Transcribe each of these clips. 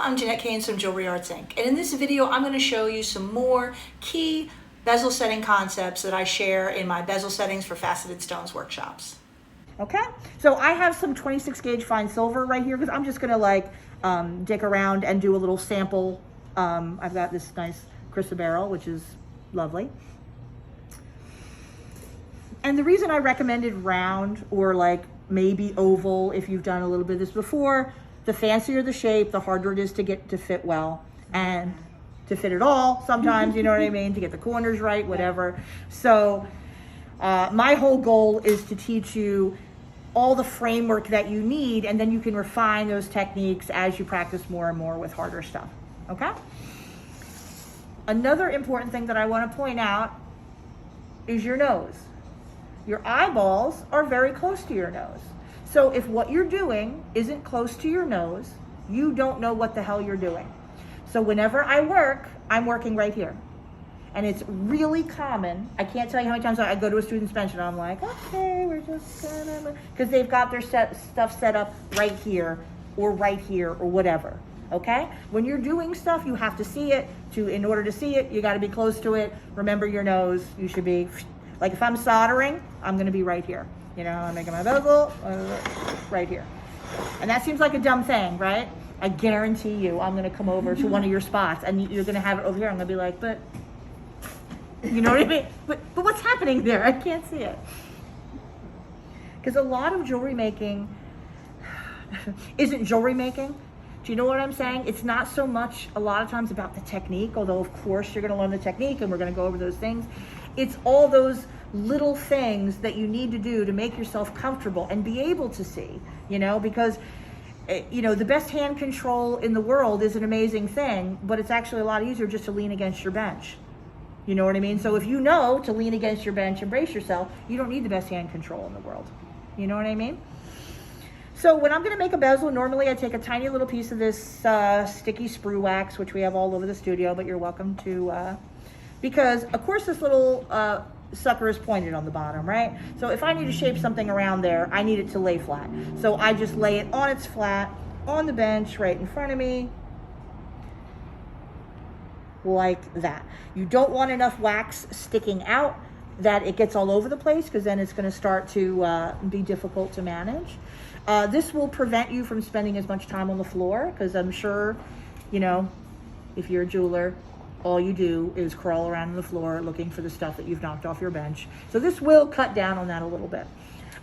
I'm Jeanette Kane from Jewelry Arts Inc. And in this video, I'm going to show you some more key bezel setting concepts that I share in my bezel settings for faceted stones workshops. Okay, so I have some 26 gauge fine silver right here because I'm just going to dig around and do a little sample. I've got this nice chrysoberyl, which is lovely. And the reason I recommended round or like maybe oval, if you've done a little bit of this before, the fancier the shape, the harder it is to get to fit well and to fit it all sometimes, you know what I mean, to get the corners right, whatever. So my whole goal is to teach you all the framework that you need, and then you can refine those techniques as you practice more and more with harder stuff, okay? Another important thing that I want to point out is your nose. Your eyeballs are very close to your nose. So if what you're doing isn't close to your nose, you don't know what the hell you're doing. So whenever I work, I'm working right here. And it's really common. I can't tell you how many times I go to a student's bench and I'm like, okay, we're just gonna, because they've got their stuff set up right here or whatever, okay? When you're doing stuff, you have to see it. In order to see it, you gotta be close to it. Remember your nose, you should be, like if I'm soldering, I'm gonna be right here. You know, I'm making my bezel, right here. And that seems like a dumb thing, right? I guarantee you, I'm gonna come over to one of your spots and you're gonna have it over here. I'm gonna be like, but, you know what I mean? But what's happening there? I can't see it. Because a lot of jewelry making isn't jewelry making. Do you know what I'm saying? It's not so much a lot of times about the technique, although of course you're gonna learn the technique and we're gonna go over those things. It's all those little things that you need to do to make yourself comfortable and be able to see, you know, because, you know, the best hand control in the world is an amazing thing, but it's actually a lot easier just to lean against your bench. You know what I mean? So if you know to lean against your bench and brace yourself, you don't need the best hand control in the world. You know what I mean? So when I'm gonna make a bezel, normally I take a tiny little piece of this sticky sprue wax, which we have all over the studio, but you're welcome to, because of course this little sucker is pointed on the bottom, right? So if I need to shape something around there, I need it to lay flat. So I just lay it on its flat, on the bench, right in front of me, like that. You don't want enough wax sticking out that it gets all over the place, because then it's gonna start to be difficult to manage. This will prevent you from spending as much time on the floor, because I'm sure, you know, if you're a jeweler, all you do is crawl around on the floor looking for the stuff that you've knocked off your bench. So this will cut down on that a little bit.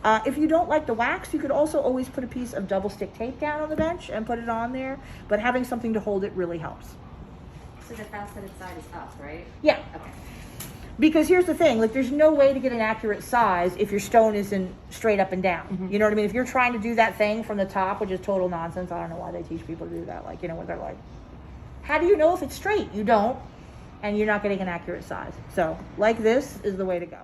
If you don't like the wax, you could also always put a piece of double stick tape down on the bench and put it on there, but having something to hold it really helps. So the faceted side is up, right? Yeah. Okay. Because here's the thing, like there's no way to get an accurate size if your stone isn't straight up and down. Mm-hmm. You know what I mean? If you're trying to do that thing from the top, which is total nonsense, I don't know why they teach people to do that. Like, you know what they're like, how do you know if it's straight? You don't, and you're not getting an accurate size. So like this is the way to go.